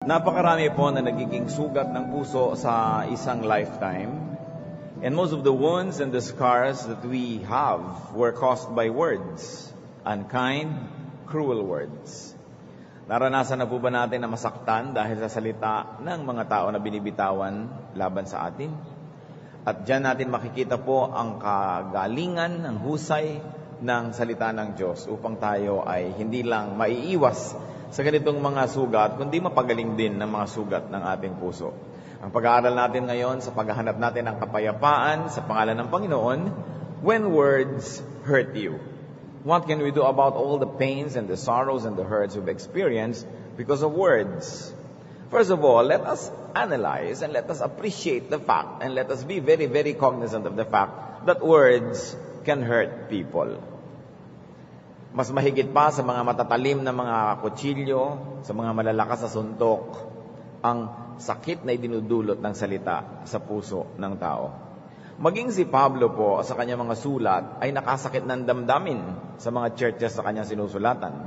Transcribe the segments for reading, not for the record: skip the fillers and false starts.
Napakarami po na nagiging sugat ng puso sa isang lifetime. And most of the wounds and the scars that we have were caused by words. Unkind, cruel words. Naranasan na po ba natin na masaktan dahil sa salita ng mga tao na binibitawan laban sa atin? At dyan natin makikita po ang kagalingan, ang husay ng salita ng Diyos upang tayo ay hindi lang maiiwas sa ganitong mga sugat, kundi mapagaling din ng mga sugat ng ating puso. Ang pag-aaral natin ngayon sa paghahanap natin ng kapayapaan sa pangalan ng Panginoon, when words hurt you. What can we do about all the pains and the sorrows and the hurts we've experienced because of words? First of all, let us analyze and let us appreciate the fact and let us be very, very cognizant of the fact that words can hurt people. Mas mahigit pa sa mga matatalim na mga kutsilyo, sa mga malalakas na suntok, ang sakit na idinudulot ng salita sa puso ng tao. Maging si Pablo po sa kanyang mga sulat ay nakasakit ng damdamin sa mga churches sa kanyang sinusulatan.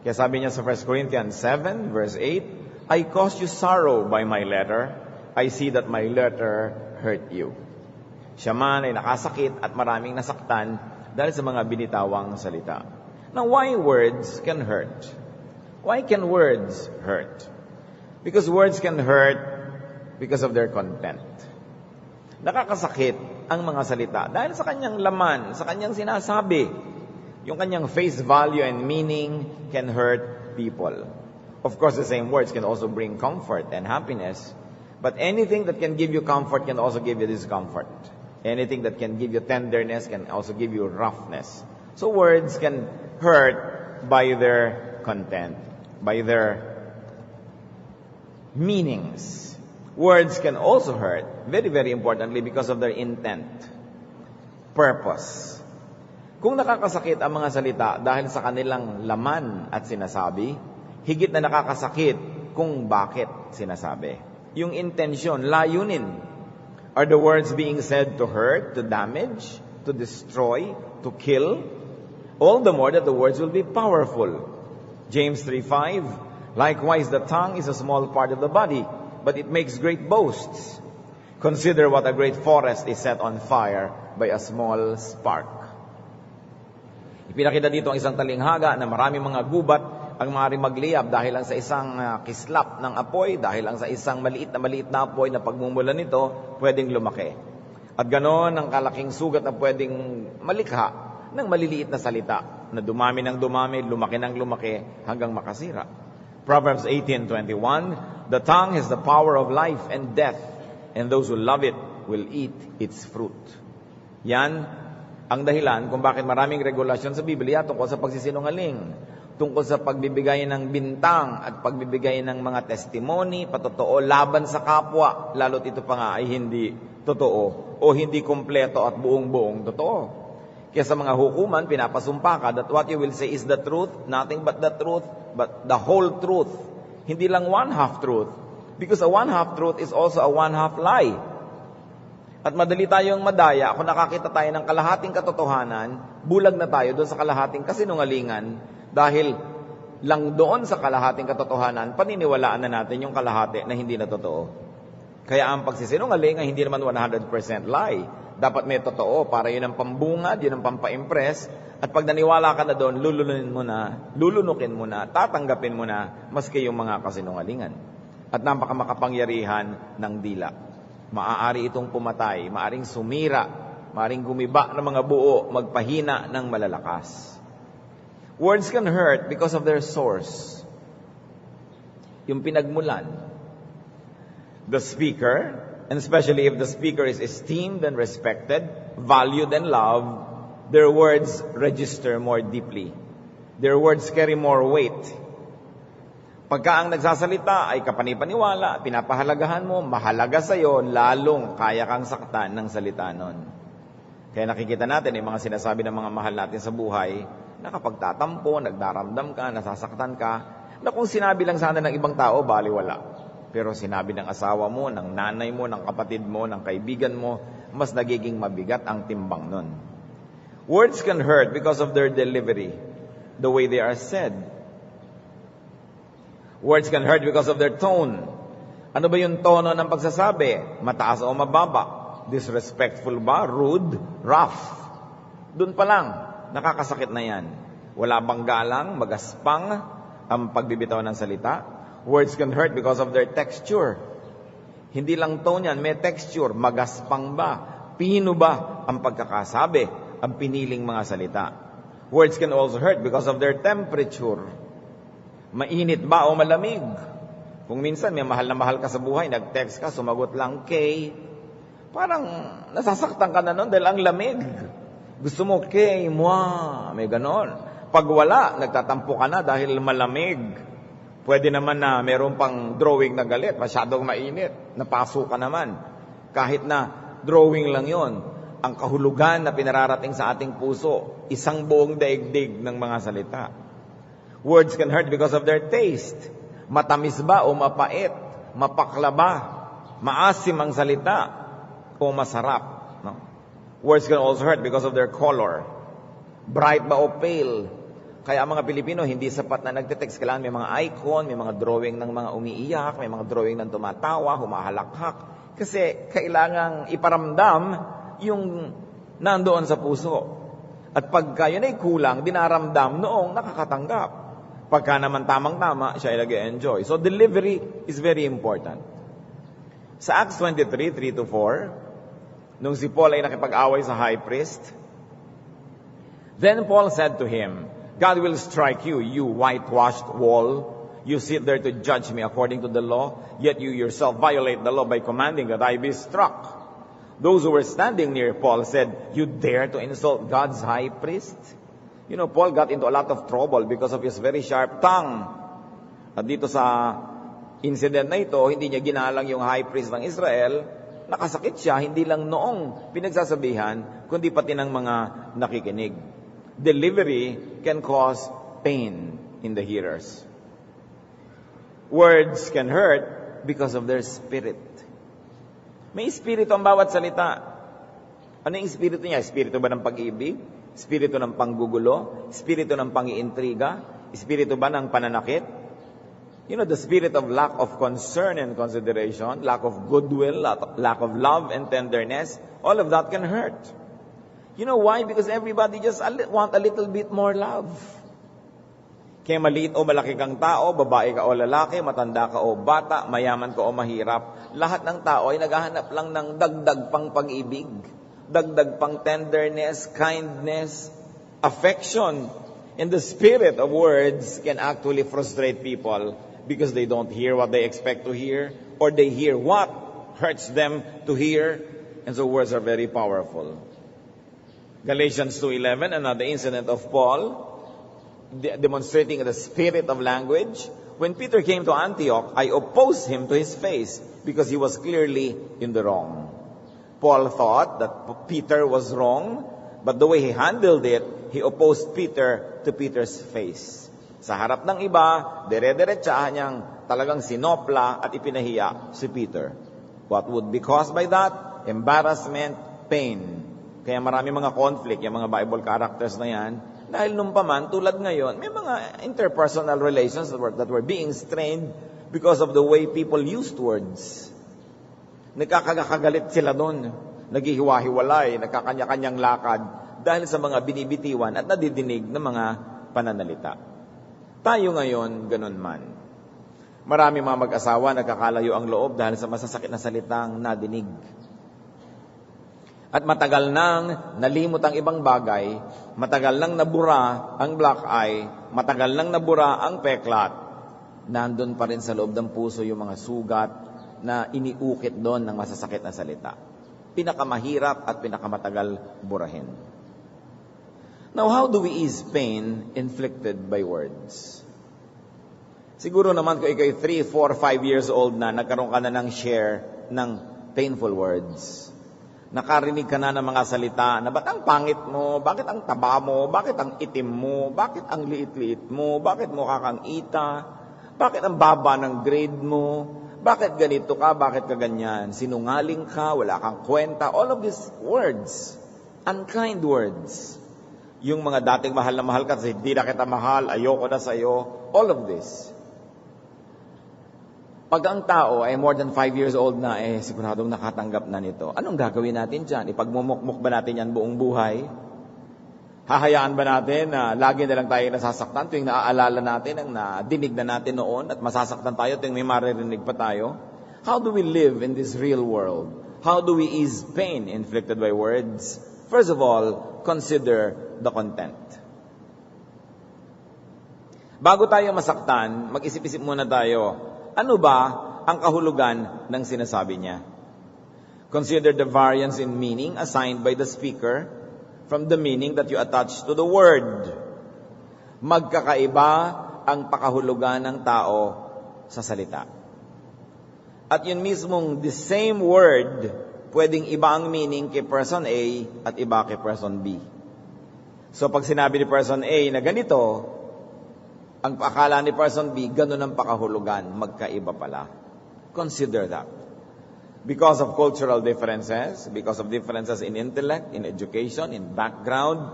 Kaya sabi niya sa 1 Corinthians 7 verse 8, I caused you sorrow by my letter. I see that my letter hurt you. Siya man ay nakasakit at maraming nasaktan dahil sa mga binitawang salita. Now, why words can hurt? Why can words hurt? Because words can hurt because of their content. Nakakasakit ang mga salita dahil sa kanyang laman, sa kanyang sinasabi. Yung kanyang face value and meaning can hurt people. Of course, the same words can also bring comfort and happiness. But anything that can give you comfort can also give you discomfort. Anything that can give you tenderness can also give you roughness. So words can hurt by their content, by their meanings. Words can also hurt, very, very importantly, because of their intent, purpose. Kung nakakasakit ang mga salita dahil sa kanilang laman at sinasabi, higit na nakakasakit kung bakit sinasabi. Yung intensyon, layunin. Are the words being said to hurt, to damage, to destroy, to kill? All the more that the words will be powerful. James 3:5, likewise the tongue is a small part of the body, but it makes great boasts. Consider what a great forest is set on fire by a small spark. Ipinakita dito ang isang talinghaga na maraming mga gubat ang maaaring magliyab dahil lang sa isang kislap ng apoy, dahil lang sa isang maliit na apoy na pagmumulan nito, pwedeng lumaki. At ganoon ang kalaking sugat na pwedeng malikha ng maliliit na salita na dumami ng dumami, lumaki ng lumaki hanggang makasira. Proverbs 18:21, the tongue has the power of life and death, and those who love it will eat its fruit. Yan ang dahilan kung bakit maraming regulasyon sa Biblia tungkol sa pagsisinungaling, tungkol sa pagbibigay ng bintang at pagbibigay ng mga testimony, patotoo, laban sa kapwa, lalo't ito pa nga ay hindi totoo o hindi kompleto at buong-buong totoo. Kaya sa mga hukuman, pinapasumpa ka that what you will say is the truth, nothing but the truth, but the whole truth. Hindi lang one-half truth. Because a one-half truth is also a one-half lie. At madali tayong madaya kung nakakita tayo ng kalahating katotohanan, bulag na tayo doon sa kalahating kasinungalingan dahil lang doon sa kalahating katotohanan, paniniwalaan na natin yung kalahati na hindi na totoo. Kaya ang pagsisinungaling ay hindi naman 100% lie. Dapat may totoo para yun ang pambungad, yun ang pampaimpress. At pag naniwala ka na doon, lulunukin mo na, tatanggapin mo na, maski yung mga kasinungalingan. At napakamakapangyarihan ng dila. Maaari itong pumatay, maaring sumira, maaring gumiba ng mga buo, magpahina ng malalakas. Words can hurt because of their source. Yung pinagmulan. The speaker, and especially if the speaker is esteemed and respected, valued and loved, their words register more deeply. Their words carry more weight. Pagka ang nagsasalita ay kapanipaniwala, pinapahalagahan mo, mahalaga sa'yo, lalong kaya kang saktan ng salita nun. Kaya nakikita natin yung mga sinasabi ng mga mahal natin sa buhay, na kapag tatampo, nagdaramdam ka, nasasaktan ka, na kung sinabi lang sana ng ibang tao, baliwala. Pero sinabi ng asawa mo, ng nanay mo, ng kapatid mo, ng kaibigan mo, mas nagiging mabigat ang timbang nun. Words can hurt because of their delivery, the way they are said. Words can hurt because of their tone. Ano ba yung tono ng pagsasabi? Mataas o mababa? Disrespectful ba? Rude? Rough? Doon pa lang, nakakasakit na yan. Wala bang galang, magaspang ang pagbibitaw ng salita? Words can hurt because of their texture. Hindi lang tone yan, may texture. Magaspang ba? Pino ba ang pagkakasabi? Ang piniling mga salita. Words can also hurt because of their temperature. Mainit ba o malamig? Kung minsan may mahal na mahal ka sa buhay, nag-text ka, sumagot lang K, parang nasasaktan ka na nun dahil ang lamig. Gusto mo K, moi, may ganon. Pag wala, nagtatampo ka na dahil malamig. Pwede naman na meron pang drawing na galit, masyadong mainit, napaso ka naman. Kahit na drawing lang yon, ang kahulugan na pinararating sa ating puso, isang buong daigdig ng mga salita. Words can hurt because of their taste. Matamis ba o mapait? Mapakla ba? Maasim ang salita o masarap? No? Words can also hurt because of their color. Bright ba o pale? Kaya ang mga Pilipino hindi sapat na nagte-text. Kailangan may mga icon, may mga drawing ng mga umiiyak, may mga drawing ng tumatawa, humahalakhak. Kasi kailangang iparamdam yung nandoon sa puso. At pagka yun ay kulang, dinaramdam noong nakakatanggap. Pagka naman tamang-tama, siya ay nag-enjoy. So delivery is very important. Sa Acts 23, 3-4, nung si Paul ay nakipag-away sa high priest, then Paul said to him, God will strike you, you whitewashed wall. You sit there to judge me according to the law, yet you yourself violate the law by commanding that I be struck. Those who were standing near Paul said, you dare to insult God's high priest? You know, Paul got into a lot of trouble because of his very sharp tongue. At dito sa incident na ito, hindi niya ginalang yung high priest ng Israel. Nakasakit siya, hindi lang noong pinagsasabihan, kundi pati ng mga nakikinig. Delivery can cause pain in the hearers. Words can hurt because of their spirit. May espiritu ang bawat salita. Ano yung espiritu niya? Espiritu ba ng pag-ibig? Espiritu ng panggugulo? Espiritu ng pang-iintriga? Espiritu ba ng pananakit? You know, the spirit of lack of concern and consideration, lack of goodwill, lack of love and tenderness, all of that can hurt. You know why? Because everybody just want a little bit more love. Kaya maliit o malaki kang tao, babae ka o lalaki, matanda ka o bata, mayaman ka o mahirap, lahat ng tao ay naghahanap lang ng dagdag pang pag-ibig, dagdag pang tenderness, kindness, affection. And the spirit of words can actually frustrate people because they don't hear what they expect to hear, or they hear what hurts them to hear. And so words are very powerful. Galatians 2:11, another incident of Paul, demonstrating the spirit of language. When Peter came to Antioch, I opposed him to his face because he was clearly in the wrong. Paul thought that Peter was wrong, but the way he handled it, he opposed Peter to Peter's face. Sa harap ng iba, dire-diretsahan niyang talagang sinopla at ipinahiya si Peter. What would be caused by that? Embarrassment, pain. Kaya marami mga conflict, yung mga Bible characters na yan, dahil nung paman, tulad ngayon, may mga interpersonal relations that were being strained because of the way people used words. Nagkakagalit sila doon. Naghihiwa-hiwalay, nagkakanya-kanyang lakad dahil sa mga binibitiwan at nadidinig ng mga pananalita. Tayo ngayon, ganun man. Marami mga mag-asawa nagkakalayo ang loob dahil sa masasakit na salitang nadinig. At matagal nang nalimot ang ibang bagay, matagal nang nabura ang black eye, matagal nang nabura ang peklat, nandun pa rin sa loob ng puso yung mga sugat na iniukit doon ng masasakit na salita. Pinakamahirap at pinakamatagal burahin. Now, how do we ease pain inflicted by words? Siguro naman kung ikaw 3, 4, 5 years old na, nagkaroon ka na ng share ng painful words. Nakarinig ka na ng mga salita na ba't ang pangit mo, bakit ang taba mo, bakit ang itim mo, bakit ang liit-liit mo, bakit mukha kang ita, bakit ang baba ng grade mo, bakit ganito ka, bakit ka ganyan, sinungaling ka, wala kang kwenta, all of these words, unkind words. Yung mga dating mahal na mahal ka, hindi na kita mahal, ayoko na sa'yo, all of this. Pag ang tao ay more than 5 years old na, siguradong nakatanggap na nito. Anong gagawin natin dyan? Ipagmumukmuk ba natin yan buong buhay? Hahayaan ba natin na lagi na lang tayo nasasaktan tuwing naaalala natin ang nadinig na natin noon at masasaktan tayo tuwing may maririnig pa tayo? How do we live in this real world? How do we ease pain inflicted by words? First of all, consider the content. Bago tayo masaktan, mag-isip-isip muna tayo, ano ba ang kahulugan ng sinasabi niya? Consider the variance in meaning assigned by the speaker from the meaning that you attach to the word. Magkakaiba ang pakahulugan ng tao sa salita. At yun mismong the same word, pwedeng iba ang meaning kay person A at iba kay person B. So pag sinabi ni person A na ganito, ang akala ni person B, ganun ang pakahulugan, magkaiba pala. Consider that. Because of cultural differences, because of differences in intellect, in education, in background,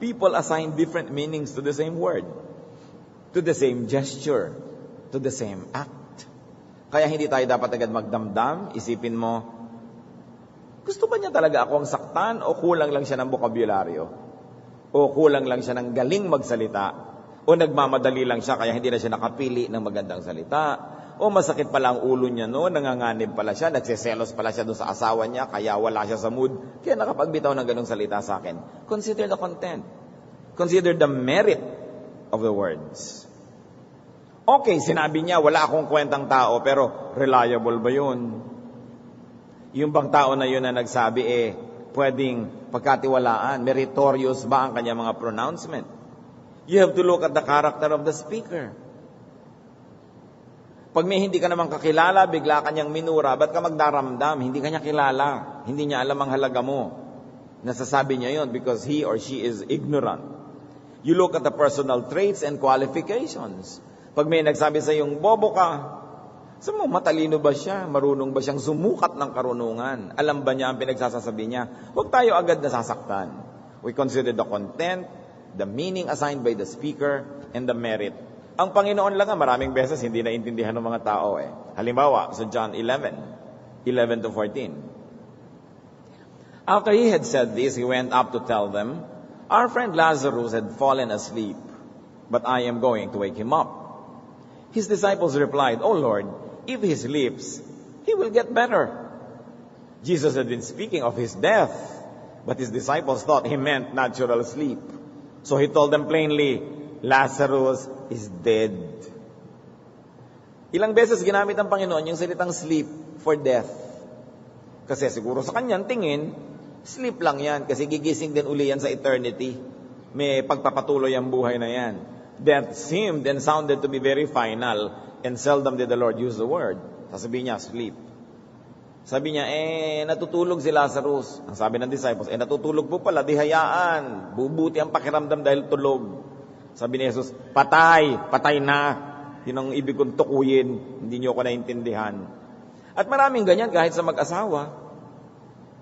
people assign different meanings to the same word, to the same gesture, to the same act. Kaya hindi tayo dapat agad magdamdam, isipin mo, gusto ba niya talaga ako ang saktan o kulang lang siya ng bokabularyo? O kulang lang siya ng galing magsalita? O nagmamadali lang siya kaya hindi na siya nakapili ng magandang salita? O masakit pala ang ulo niya noon, nanganganib pala siya, nagseselos pala siya doon sa asawa niya, kaya wala siya sa mood, kaya nakapagbitaw ng ganong salita sa akin. Consider the content. Consider the merit of the words. Okay, sinabi niya, wala akong kwentang tao, pero reliable ba yun? Yung bang tao na yun na nagsabi, pwedeng pagkatiwalaan, meritorious ba ang kanyang mga pronouncement? You have to look at the character of the speaker. Pag may hindi ka naman kakilala, bigla kanyang minura, ba't ka magdaramdam? Hindi kanya kilala. Hindi niya alam ang halaga mo. Nasasabi niya yon because he or she is ignorant. You look at the personal traits and qualifications. Pag may nagsabi sa iyong, bobo ka, sabi mo, matalino ba siya? Marunong ba siyang sumukat ng karunungan? Alam ba niya ang pinagsasasabi niya? Huwag tayo agad nasasaktan. We consider the content, the meaning assigned by the speaker, and the merit. Ang Panginoon lang maraming beses hindi naintindihan ng mga tao. Halimbawa, sa John 11:11 to 14. After he had said this, he went up to tell them, our friend Lazarus had fallen asleep, but I am going to wake him up. His disciples replied, O Lord, if he sleeps, he will get better. Jesus had been speaking of his death, but his disciples thought he meant natural sleep. So he told them plainly, Lazarus is dead. Ilang beses ginamit ng Panginoon yung salitang sleep for death. Kasi siguro sa kanyang tingin, sleep lang yan kasi gigising din uli yan sa eternity. May pagpapatuloy ang buhay na yan. Death seemed and sounded to be very final and seldom did the Lord use the word. Sasabihin niya, sleep. Sabi niya, natutulog si Lazarus. Ang sabi ng disciples, natutulog po pala, di hayaan. Bubuti ang pakiramdam dahil tulog. Sabi ni Jesus, patay na. Yun ang ibig kong tukuyin. Hindi niyo ko naintindihan. At maraming ganyan kahit sa mag-asawa.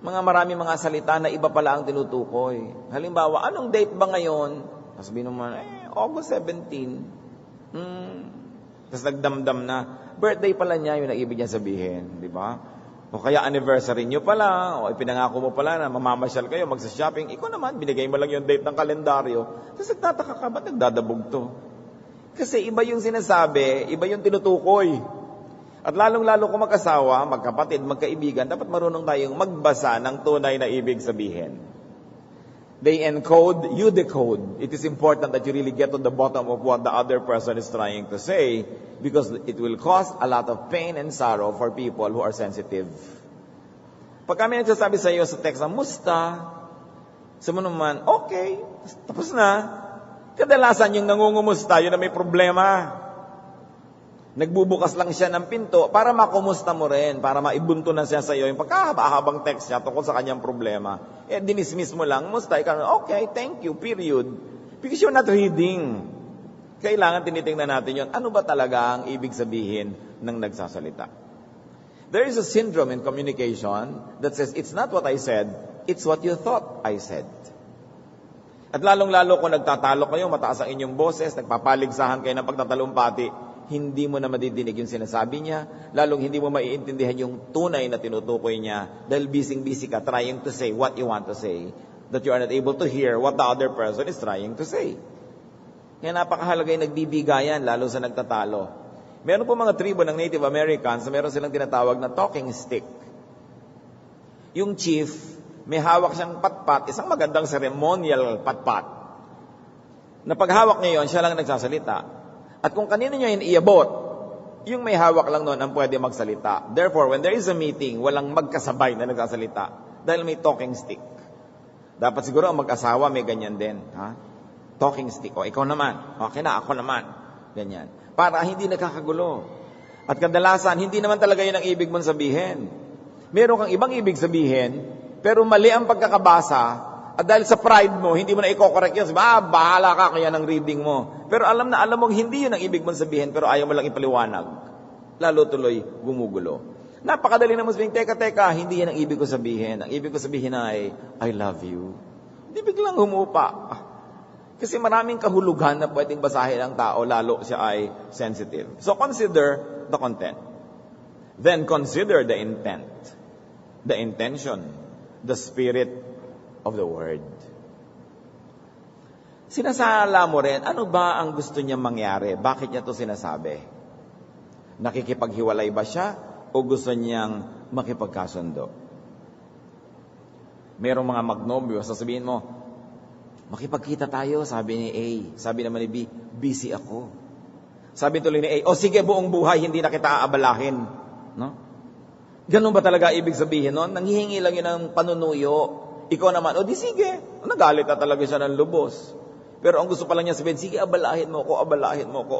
Maraming mga salita na iba pala ang tinutukoy. Halimbawa, anong date ba ngayon? Sabi naman, August 17. Tapos nagdamdam na, birthday pala niya, yun ang ibig niya sabihin. Di ba? O kaya anniversary nyo pala, o ipinangako mo pala na mamamasyal kayo, magsa-shopping. Ikaw naman, binigay mo lang yung date ng kalendaryo. Tapos nagtataka ka, ba't nagdadabog to? Kasi iba yung sinasabi, iba yung tinutukoy. At lalong-lalo kung mag-asawa, magkapatid, magkaibigan, dapat marunong tayong magbasa ng tunay na ibig sabihin. They encode, you decode. It is important that you really get to the bottom of what the other person is trying to say because it will cause a lot of pain and sorrow for people who are sensitive. Pag kami nagsasabi sa iyo sa text, musta? Sabi mo naman, okay, tapos na. Kadalasan yung nangungumusta, yun na may problema. Nagbubukas lang siya ng pinto para makumusta mo rin, para maibunto na siya sa iyo. Yung pagkahaba-habang text siya tungkol sa kanyang problema. Dinismiss mo lang, musta? Ikaw, okay, thank you, period. Because you're not reading. Kailangan tinitingnan natin yun. Ano ba talaga ang ibig sabihin ng nagsasalita? There is a syndrome in communication that says, it's not what I said, it's what you thought I said. At lalong-lalo kung nagtatalo kayo, mataas ang inyong boses, nagpapaligsahan kayo ng pagtatalumpati, hindi mo na madidinig yung sinasabi niya, lalong hindi mo maiintindihan yung tunay na tinutukoy niya dahil busy-busy ka trying to say what you want to say, that you are not able to hear what the other person is trying to say. Kaya napakahalaga yung nagbibigayan, lalo sa nagtatalo. Meron po mga tribo ng Native Americans na meron silang tinatawag na talking stick. Yung chief, may hawak siyang patpat, isang magandang ceremonial patpat, na paghawak niya yun, siya lang nagsasalita. At kung kanino niya yun iabot, yung may hawak lang noon ang pwede magsalita. Therefore, when there is a meeting, walang magkasabay na nagsasalita dahil may talking stick. Dapat siguro ang mag-asawa may ganyan din. Ha? Talking stick. O, ikaw naman. Okay na, ako naman. Ganyan. Para hindi nakakagulo. At kadalasan, hindi naman talaga yun ang ibig mong sabihin. Meron kang ibang ibig sabihin, pero mali ang pagkakabasa. At dahil sa pride mo, hindi mo na i-correct yun. Bahala ka kaya ng reading mo. Pero alam mong hindi yun ang ibig mong sabihin, pero ayaw mo lang ipaliwanag. Lalo tuloy, gumugulo. Napakadali naman sabihin, teka, hindi yan ang ibig ko sabihin. Ang ibig ko sabihin ay, I love you. Hindi biglang humupa. Kasi maraming kahulugan na pwedeng basahin ng tao, lalo siya ay sensitive. So consider the content. Then consider the intent, the intention, the spirit of the word. Sinasala mo rin, ano ba ang gusto niya mangyari? Bakit niya to sinasabi? Nakikipaghiwalay ba siya o gusto niyang makipagkasundo? Merong mga magnobyo, sasabihin mo, makipagkita tayo, sabi ni A. Sabi naman ni B, busy ako. Sabi tuloy ni A, sige, buong buhay, hindi na kita aabalahin. No? Ganun ba talaga ibig sabihin nun? Nanghihingi lang yun ng panunuyo. Ikaw naman, di sige. Nagalit na talaga siya ng lubos. Pero ang gusto pala niya sabihin, sige, abalahin mo ko,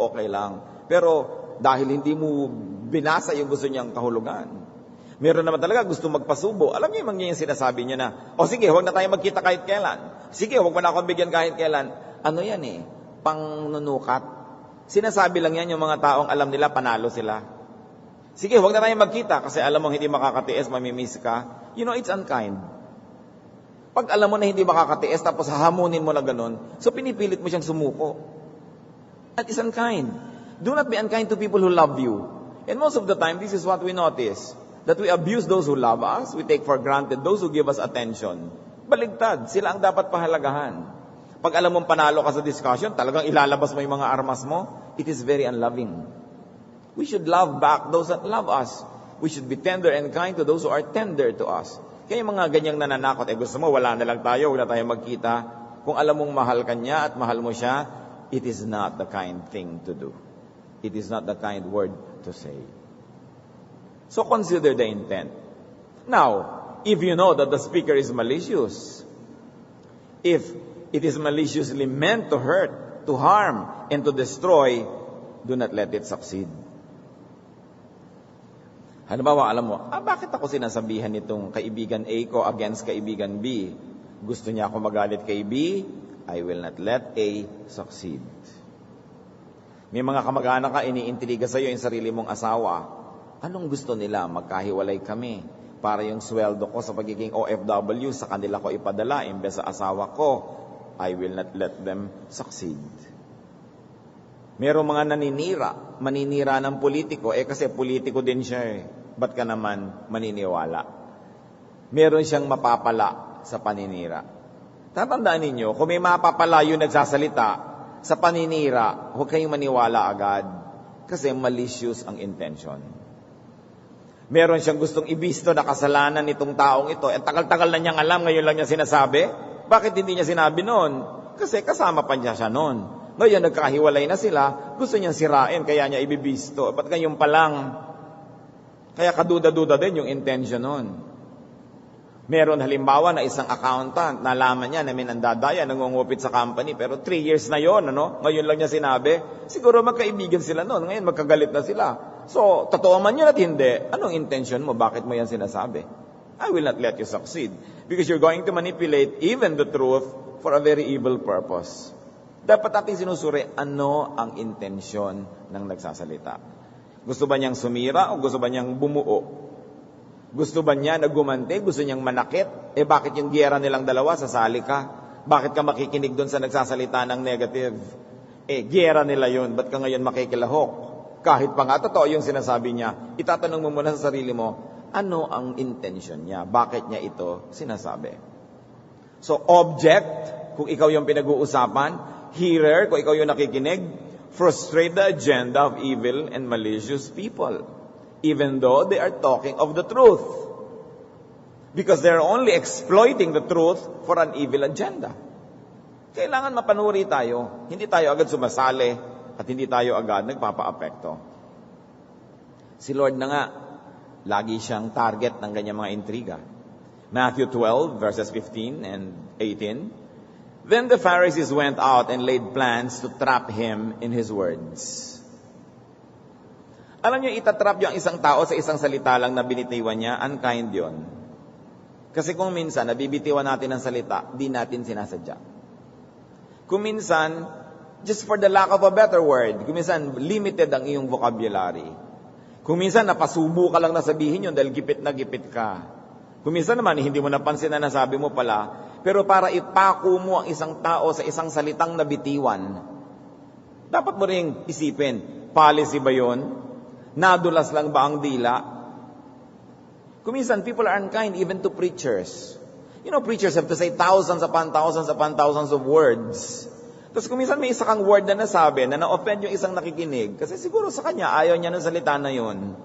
okay lang. Pero dahil hindi mo binasa yung gusto niyang kahulugan. Meron naman talaga gusto magpasubo. Alam niyo yung sinasabi niya na, sige, huwag na tayo magkita kahit kailan. Sige, huwag mo na akong bigyan kahit kailan. Ano yan pangnunukat. Sinasabi lang yan yung mga taong alam nila, panalo sila. Sige, huwag na tayo magkita kasi alam mo hindi makakatiis, mamimiss ka. It's unkind. Pag alam mo na hindi makakatiis, tapos hahamunin mo na ganun, so pinipilit mo siyang sumuko. That is unkind. Do not be unkind to people who love you. And most of the time, this is what we notice. That we abuse those who love us, we take for granted those who give us attention. Baligtad, sila ang dapat pahalagahan. Pag alam mong panalo ka sa discussion, talagang ilalabas mo yung mga armas mo, it is very unloving. We should love back those that love us. We should be tender and kind to those who are tender to us. Kaya yung mga ganyang nananakot, gusto mo, wala na lang tayo, wala tayong magkita. Kung alam mong mahal ka niya at mahal mo siya, it is not the kind thing to do. It is not the kind word to say. So consider the intent. Now, if you know that the speaker is malicious, if it is maliciously meant to hurt, to harm, and to destroy, do not let it succeed. Halimbawa, alam mo, bakit ako sinasabihan itong kaibigan A ko against kaibigan B? Gusto niya ako magalit kay B? I will not let A succeed. May mga kamag-anak ka, iniintriga sa'yo yung sarili mong asawa. Anong gusto nila? Magkahiwalay kami. Para yung sweldo ko sa pagiging OFW, sa kanila ko ipadala, imbes sa asawa ko, I will not let them succeed. Merong mga maninira ng politiko, kasi politiko din siya Ba't ka naman maniniwala? Meron siyang mapapala sa paninira. Tatandaan ninyo, kung may mapapala yung nagsasalita sa paninira, huwag kayong maniwala agad kasi malicious ang intention. Meron siyang gustong ibisto na kasalanan nitong taong ito. Tagal-tagal na niyang alam, ngayon lang niya sinasabi. Bakit hindi niya sinabi noon? Kasi kasama pa niya siya noon. Ngayon, nagkahiwalay na sila, gusto niyang sirain, kaya niya ibibisto. Ba't ngayon pa lang? Kaya kaduda-duda din yung intention nun. Meron halimbawa na isang accountant, nalaman niya na may nandadaya, nangungupit sa company, pero 3 years na yon, Ngayon lang niya sinabi, siguro magkaibigan sila noon, ngayon magkagalit na sila. So, totoo man yun at hindi, anong intention mo? Bakit mo yan sinasabi? I will not let you succeed. Because you're going to manipulate even the truth for a very evil purpose. Dapat natin sinusuri, ano ang intensyon ng nagsasalita. Gusto ba niyang sumira o gusto ba niyang bumuo? Gusto ba niya na gumante? Gusto niyang manakit? Bakit yung giyera nilang dalawa, sasali ka? Bakit ka makikinig doon sa nagsasalita ng negative? Giyera nila yun, ba't ka ngayon makikilahok? Kahit pa nga totoo yung sinasabi niya, itatanong mo muna sa sarili mo, ano ang intention niya? Bakit niya ito sinasabi? So, object, kung ikaw yung pinag-uusapan. Hearer, kung ikaw yung nakikinig. Frustrate the agenda of evil and malicious people, even though they are talking of the truth. Because they're only exploiting the truth for an evil agenda. Kailangan mapanuri tayo. Hindi tayo agad sumasali at hindi tayo agad nagpapa-apekto. Si Lord na nga, lagi siyang target ng ganyang mga intriga. Matthew 12, verses 15 and 18. Then the Pharisees went out and laid plans to trap him in his words. Alam niyo, itatrap yung isang tao sa isang salita lang na binitiwan niya, unkind yon. Kasi kung minsan, nabibitiwan natin ang salita, di natin sinasadya. Kung minsan, just for the lack of a better word, kung minsan, limited ang iyong vocabulary. Kung minsan, napasubo ka lang na sabihin yun dahil gipit na gipit ka. Kung minsan naman, hindi mo napansin na nasabi mo pala, pero para ipako mo ang isang tao sa isang salitang nabitiwan, dapat mo ring isipin, policy ba yun? Nadulas lang ba ang dila? Kung minsan, people are unkind even to preachers. You know, preachers have to say thousands upon thousands upon thousands of words. Tapos kung minsan may isa kang word na nasabi na na-offend yung isang nakikinig, kasi siguro sa kanya, ayaw niya ng salita na yun.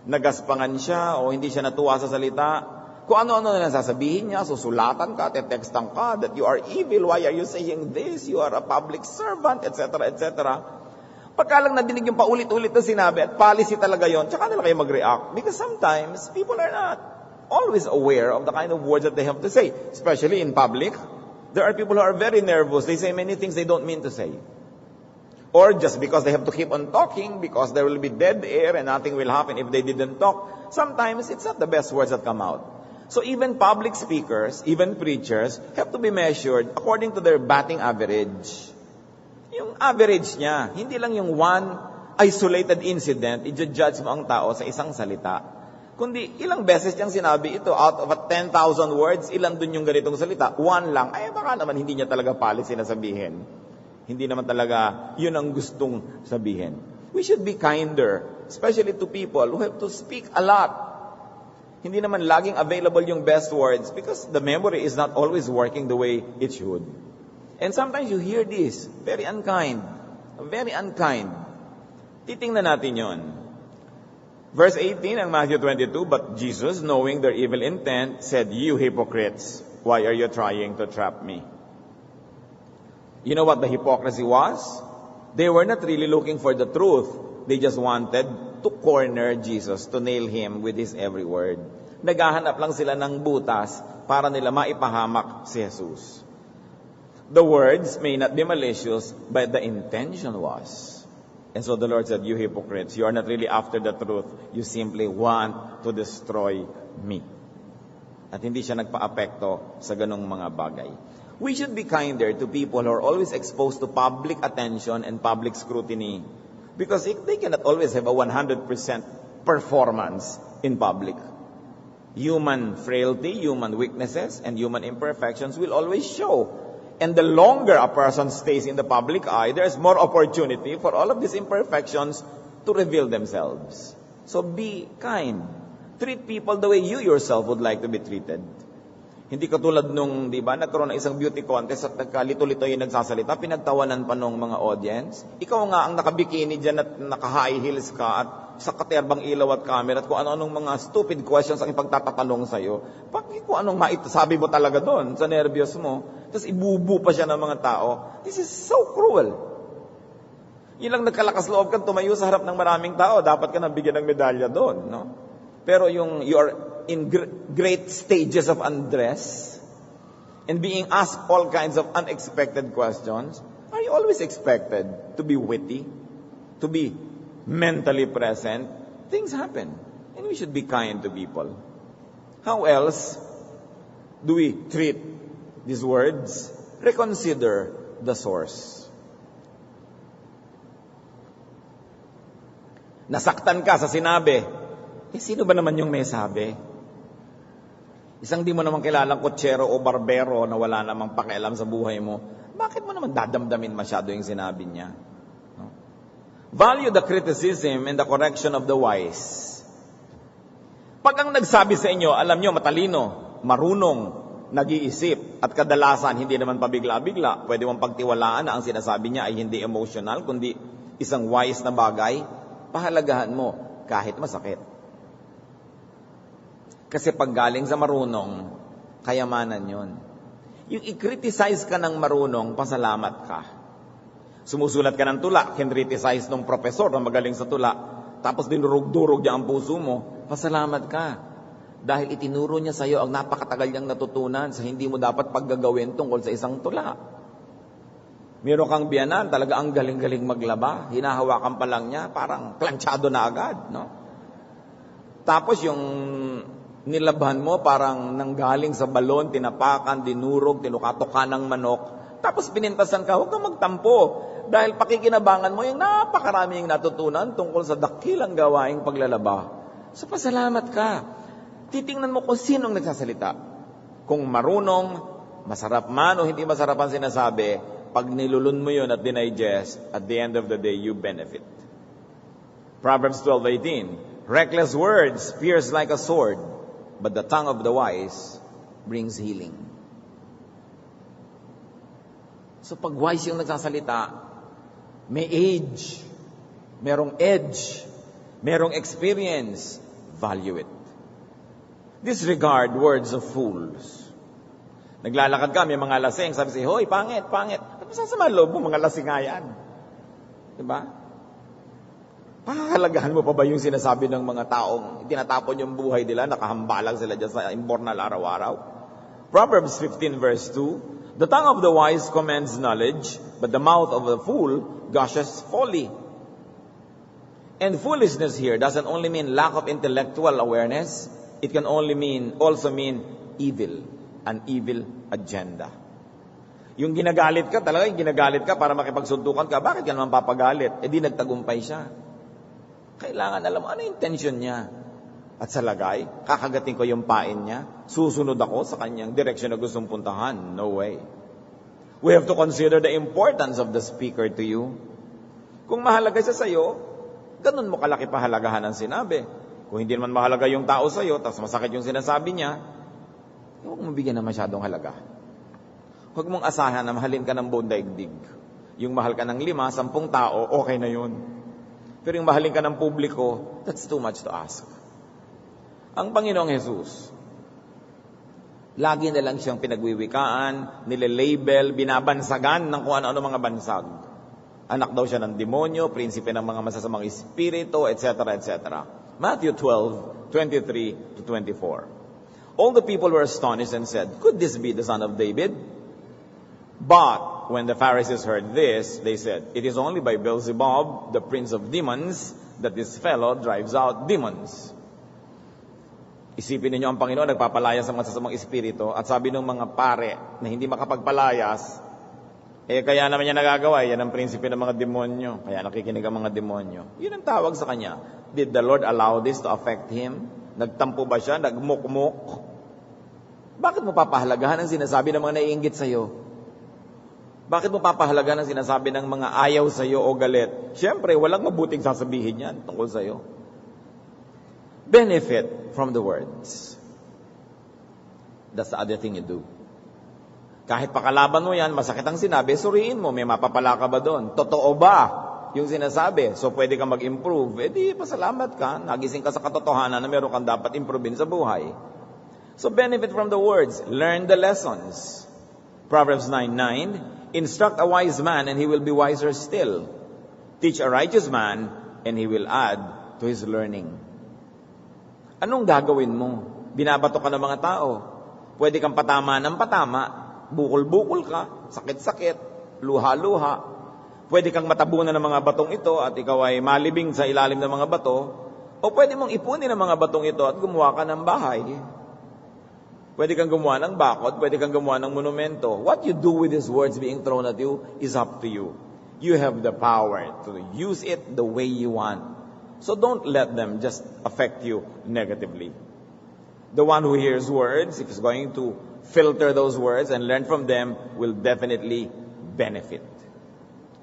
Nagaspangan siya o hindi siya natuwa sa salita. Kung ano-ano na sasabihin niya, susulatan ka, tetextan ka, that you are evil, why are you saying this? You are a public servant, etc., etc. Pagka lang nadinig yung paulit-ulit na sinabi at policy talaga yon, tsaka nila kayo mag-react. Because sometimes, people are not always aware of the kind of words that they have to say, especially in public. There are people who are very nervous. They say many things they don't mean to say. Or just because they have to keep on talking, because there will be dead air and nothing will happen if they didn't talk. Sometimes, it's not the best words that come out. So even public speakers, even preachers, have to be measured according to their batting average. Yung average niya, hindi lang yung one isolated incident, i-judge mo ang tao sa isang salita. Kundi ilang beses niyang sinabi ito, out of 10,000 words, ilan dun yung ganitong salita? One lang. Ay baka naman hindi niya talaga policy na sabihin. Hindi naman talaga yun ang gustong sabihin. We should be kinder, especially to people who have to speak a lot. Hindi naman laging available yung best words because the memory is not always working the way it should. And sometimes you hear this, very unkind. Very unkind. Titingnan natin yon. Verse 18 ng Matthew 22, But Jesus, knowing their evil intent, said, You hypocrites, why are you trying to trap me? You know what the hypocrisy was? They were not really looking for the truth. They just wanted to corner Jesus, to nail Him with His every word. Naghahanap lang sila ng butas para nila maipahamak si Jesus. The words may not be malicious, but the intention was. And so the Lord said, You hypocrites, you are not really after the truth. You simply want to destroy me. At hindi siya nagpa-apekto sa ganong mga bagay. We should be kinder to people who are always exposed to public attention and public scrutiny. Because they cannot always have a 100% performance in public. Human frailty, human weaknesses, and human imperfections will always show. And the longer a person stays in the public eye, there's more opportunity for all of these imperfections to reveal themselves. So be kind. Treat people the way you yourself would like to be treated. Hindi katulad nung, di ba, nagkaroon ng isang beauty contest at nagkalito-lito yung nagsasalita, pinagtawanan pa nung mga audience. Ikaw nga ang nakabikini dyan at naka-high heels ka at sa katerbang ilaw at camera at kung ano-anong mga stupid questions ang ipagtatatanong sa'yo. Kung anong sabi mo talaga doon sa nervyos mo, tapos ibubu pa siya ng mga tao. This is so cruel. Yun lang nagkalakas loob kang tumayo sa harap ng maraming tao, dapat ka nabigyan ng medalya doon, no? Pero yung you're in great stages of undress and being asked all kinds of unexpected questions, are you always expected to be witty, to be mentally present? Things happen, and we should be kind to people. How else do we treat these words? Reconsider the source. Nasaktan ka sa sinabi. Sino ba naman yung may sabi? Isang di mo naman kilalang kutsero o barbero na wala namang pakialam sa buhay mo, bakit mo naman dadamdamin masyado yung sinabi niya? No? Value the criticism and the correction of the wise. Pag ang nagsabi sa inyo, alam nyo, matalino, marunong, nag-iisip, at kadalasan hindi naman pabigla-bigla, pwede mong pagtiwalaan na ang sinasabi niya ay hindi emotional, kundi isang wise na bagay, pahalagahan mo kahit masakit. Kasi pag galing sa marunong, kayamanan yon. Yung i-criticize ka ng marunong, pasalamat ka. Sumusulat ka ng tula, kinriticize ng profesor na magaling sa tula, tapos dinurog-durog niya ang puso mo, pasalamat ka. Dahil itinuro niya sa iyo ang napakatagal niyang natutunan sa hindi mo dapat paggagawin tungkol sa isang tula. Meron kang biyanan, talaga ang galing-galing maglaba, hinahawakan pa lang niya, parang planchado na agad, no? Tapos yung nilabhan mo parang nanggaling sa balon, tinapakan, dinurog, tinukatokan ng manok, tapos pinintasan ka, huwag kang magtampo. Dahil pakikinabangan mo yung napakaraming natutunan tungkol sa dakilang gawaing paglalaba. So pasalamat ka. Titingnan mo kung sinong nagsasalita. Kung marunong, masarap man o hindi masarap ang sinasabi, pag nilulun mo yun at dinigest, at the end of the day, you benefit. Proverbs 12:18, reckless words pierce like a sword, but the tongue of the wise brings healing. So pag wise yung nagsasalita, may age, merong edge, merong experience, value it. Disregard words of fools. Naglalakad ka, may mga lasing, sabi siya, hoy, pangit, pangit. At masasama loob mo, mga lasing nga yan. Diba? Pahalagahan mo pa ba yung sinasabi ng mga taong tinatapon yung buhay nila, nakahambalang sila dyan sa imbornal araw-araw? Proverbs 15 verse 2, the tongue of the wise commands knowledge, but the mouth of the fool gushes folly. And foolishness here doesn't only mean lack of intellectual awareness, it can also mean evil, an evil agenda. Yung ginagalit ka, talaga yung ginagalit ka para makipagsuntukan ka, bakit ka naman papagalit? Eh di nagtagumpay siya. Kailangan alam mo, ano yung intention niya? At sa lagay, kakagating ko yung pain niya, susunod ako sa kanyang direksyon na gustong puntahan. No way. We have to consider the importance of the speaker to you. Kung mahalaga siya sa'yo, ganun mo kalaki pahalagahan ang sinabi. Kung hindi naman mahalaga yung tao sa'yo, tapos masakit yung sinasabi niya, huwag mong bigyan na masyadong halaga. Huwag mong asahan na mahalin ka ng buong daigdig. Yung mahal ka ng 5, 10 tao, okay na yun. Pero yung mahalin ka ng publiko, that's too much to ask. Ang Panginoong Jesus, lagi na lang siyang pinagwiwikaan, nilelabel, binabansagan ng kung ano-ano mga bansag. Anak daw siya ng demonyo, prinsipe ng mga masasamang espiritu, etc., etc. Matthew 12:23 to 24. All the people were astonished and said, could this be the son of David? But when the Pharisees heard this, they said, it is only by Beelzebub, the prince of demons, that this fellow drives out demons. Isipin ninyo ang Panginoon nagpapalayas sa masasamang espiritu at sabi ng mga pare na hindi makapagpalayas, kaya naman niya nagagawa, yan ang prinsipe ng mga demonyo, kaya nakikinig ang mga demonyo. Yun ang tawag sa kanya. Did the Lord allow this to affect him? Nagtampo ba siya? Nagmukmuk? Bakit mo papahalagahan ang sinasabi ng mga naiinggit sa'yo? Bakit mo papahalagahan ang sinasabi ng mga ayaw sa'yo o galit? Siyempre, walang mabuting sasabihin yan tungkol sa'yo. Benefit from the words. That's the other thing you do. Kahit pakalaban mo yan, masakit ang sinabi, suriin mo, may mapapala ka ba doon? Totoo ba yung sinasabi? So pwede kang mag-improve. Di, pasalamat ka. Nagising ka sa katotohanan na meron kang dapat improvein sa buhay. So benefit from the words. Learn the lessons. Proverbs 9:9, instruct a wise man and he will be wiser still. Teach a righteous man and he will add to his learning. Anong gagawin mo? Binabato ka ng mga tao. Pwede kang patama ng patama, bukol-bukol ka, sakit-sakit, luha-luha. Pwede kang matabunan ng mga batong ito at ikaw ay malibing sa ilalim ng mga bato. O pwede mong ipunin ang mga batong ito at gumawa ka ng bahay. Pwede kang gumawa ng bakod, pwede kang gumawa ng monumento. What you do with these words being thrown at you is up to you. You have the power to use it the way you want. So don't let them just affect you negatively. The one who hears words, if he's going to filter those words and learn from them, will definitely benefit.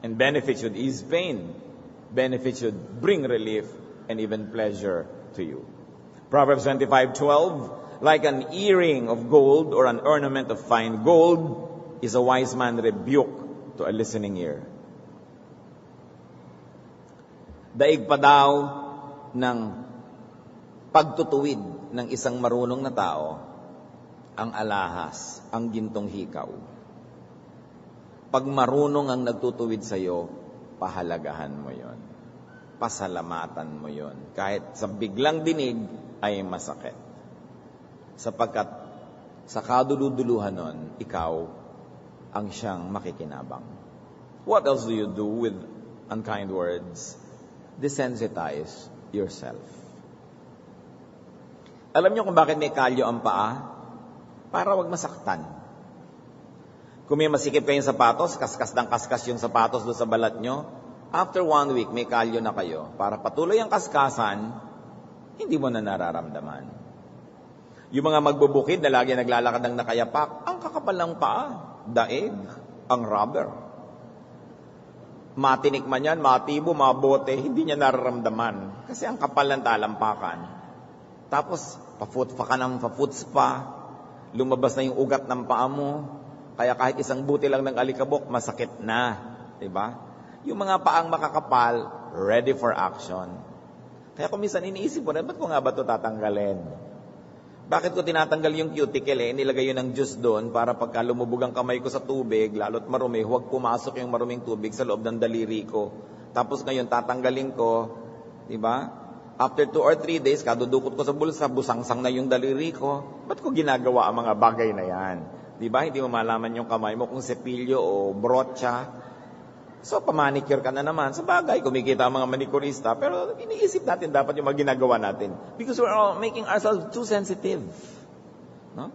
And benefit should ease pain. benefits should bring relief and even pleasure to you. Proverbs 25:12, like an earring of gold or an ornament of fine gold is a wise man rebuke to a listening ear. Daig pa daw ng pagtutuwid ng isang marunong na tao ang alahas, ang gintong hikaw. Pag marunong ang nagtutuwid sa'yo, pahalagahan mo yon. Pasalamatan mo yon. Kahit sa biglang dinig ay masakit. Sapagkat sa kaduluduluhan nun, ikaw ang siyang makikinabang. What else do you do with unkind words? Desensitize yourself. Alam niyo kung bakit may kalyo ang paa? Para wag masaktan. Kung may masikip kayong sapatos, kaskas ng kaskas yung sapatos doon sa balat nyo, after 1 week, may kalyo na kayo. Para patuloy ang kaskasan, hindi mo na nararamdaman. Yung mga magbubukid na lagi naglalakad ng nakayapak, ang kakapal ng paa, daig, ang rubber. Matinik man yan, matibo, mabote, hindi niya nararamdaman. Kasi ang kapal ng talampakan. Tapos, pa-foot spa, lumabas na yung ugat ng paa mo, kaya kahit isang buti lang ng alikabok, masakit na. Diba? Yung mga paang makakapal, ready for action. Kaya kung minsan iniisip mo na, ba't ko nga ba ito tatanggalin? Bakit ko tinatanggal yung cuticle nilagay yun ng juice doon para pagka lumubog ang kamay ko sa tubig, lalo't marumi, huwag pumasok yung maruming tubig sa loob ng daliri ko. Tapos ngayon tatanggalin ko, diba? After 2 or 3 days, kadudukot ko sa bulsa, busangsang na yung daliri ko. Ba't ko ginagawa ang mga bagay na yan? Diba? Hindi mo malaman yung kamay mo kung sepilyo o brocha. So, pamanicure ka na naman. Sa bagay, kumikita ang mga manikurista, pero iniisip natin dapat yung mga ginagawa natin. Because we're all making ourselves too sensitive. No?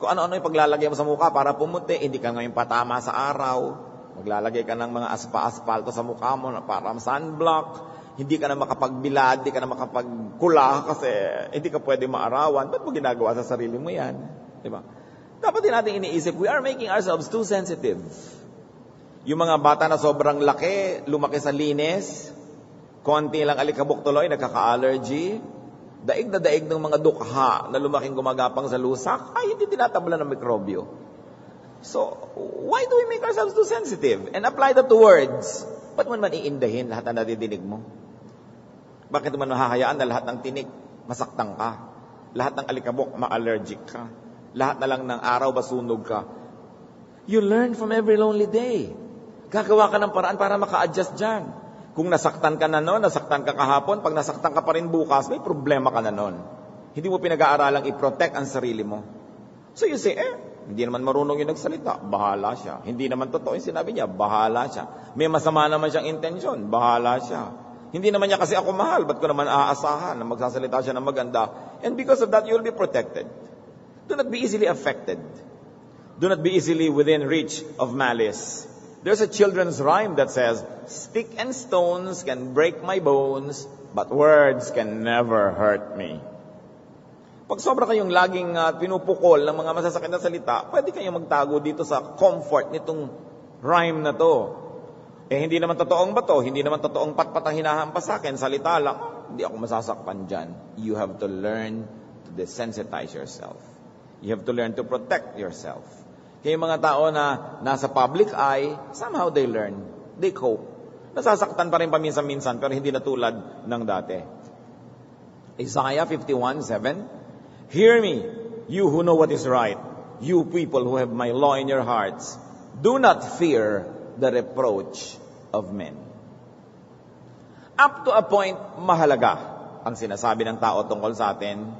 Kung ano-ano yung paglalagay mo sa mukha para pumuti, hindi ka ngayon patama sa araw. Maglalagay ka ng mga aspa-aspalto sa mukha mo para sunblock. Hindi ka na makapagbilad, hindi ka na makapagkula kasi hindi ka pwede maarawan. Ba't mo ginagawa sa sarili mo yan? Diba? Dapat din natin iniisip, we are making ourselves too sensitive. Yung mga bata na sobrang laki, lumaki sa linis, konti lang alikabok tuloy, nagkaka-allergy, daig na daig ng mga dukha na lumaking gumagapang sa lusak, ay hindi tinatabla ng mikrobyo. So, why do we make ourselves too sensitive? And apply that to words. Ba't man iindahin lahat na nadidinig mo? Bakit man mahahayaan na lahat ng tinig, masaktan ka? Lahat ng alikabok, ma-allergic ka? Lahat na lang ng araw, basunog ka? You learn from every lonely day. Gagawa ka ng paraan para maka-adjust dyan. Kung nasaktan ka na noon, nasaktan ka kahapon, pag nasaktan ka pa rin bukas, may problema ka na noon. Hindi mo pinag-aaralang i-protect ang sarili mo. So you say, hindi naman marunong yung nagsalita, bahala siya. Hindi naman totoo yung sinabi niya, bahala siya. May masama naman siyang intensyon, bahala siya. Hindi naman niya kasi ako mahal, ba't ko naman aasahan na magsasalita siya ng maganda? And because of that, you will be protected. Do not be easily affected. Do not be easily within reach of malice. There's a children's rhyme that says, stick and stones can break my bones, but words can never hurt me. Pag sobra kayong laging pinupukol ng mga masasakit na salita, pwede kayong magtago dito sa comfort nitong rhyme na to. Hindi naman totoong bato, hindi naman totoong patpat ang hinahampas sa akin, salita lang, hindi ako masasakpan dyan. You have to learn to desensitize yourself. You have to learn to protect yourself. Kaya yung mga tao na nasa public eye, somehow they learn. They cope. Nasasaktan pa rin paminsan-minsan, pero hindi na tulad ng dati. Isaiah 51:7, hear me, you who know what is right, you people who have my law in your hearts. Do not fear the reproach of men. Up to a point, mahalaga ang sinasabi ng tao tungkol sa atin,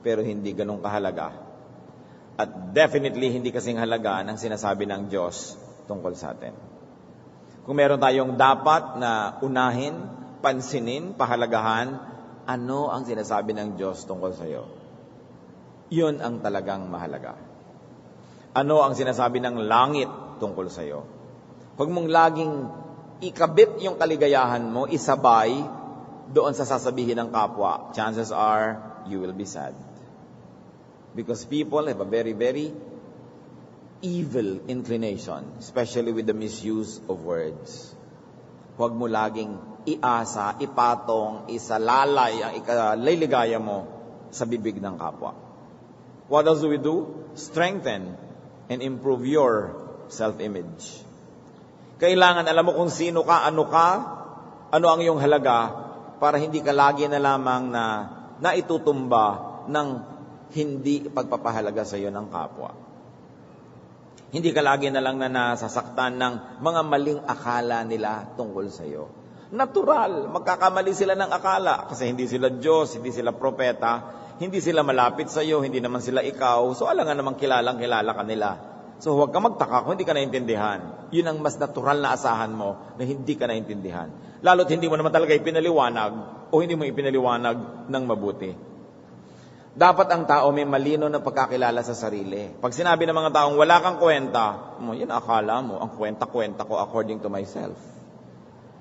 pero hindi ganun kahalaga. At definitely, hindi kasing halaga ng sinasabi ng Diyos tungkol sa atin. Kung meron tayong dapat na unahin, pansinin, pahalagahan, ano ang sinasabi ng Diyos tungkol sa iyo? Yun ang talagang mahalaga. Ano ang sinasabi ng langit tungkol sa iyo? Huwag mong laging ikabit yung kaligayahan mo, isabay doon sa sasabihin ng kapwa. Chances are, you will be sad. Because people have a very, very evil inclination, especially with the misuse of words. huwag mo laging iasa, ipatong, isalalay ang ikaliligaya mo sa bibig ng kapwa. What else do we do? Strengthen and improve your self-image. Kailangan alam mo kung sino ka, ano ang iyong halaga, para hindi ka lagi na lamang na naitutumba ng hindi pagpapahalaga sa iyo ng kapwa. Hindi ka lagi na lang na nasasaktan ng mga maling akala nila tungkol sa iyo. Natural, magkakamali sila ng akala kasi hindi sila Diyos, hindi sila propeta, hindi sila malapit sa iyo, hindi naman sila ikaw. So alangan namang kilalang-kilala ka nila. So huwag ka magtaka kung hindi ka naintindihan. Yun ang mas natural na asahan mo na hindi ka naintindihan. Lalo't hindi mo naman talaga ipinaliwanag o hindi mo ipinaliwanag ng mabuti. Dapat ang tao may malino na pagkakilala sa sarili. Pag sinabi ng mga taong wala kang kwenta, yun akala mo, ang kwenta-kwenta ko according to myself.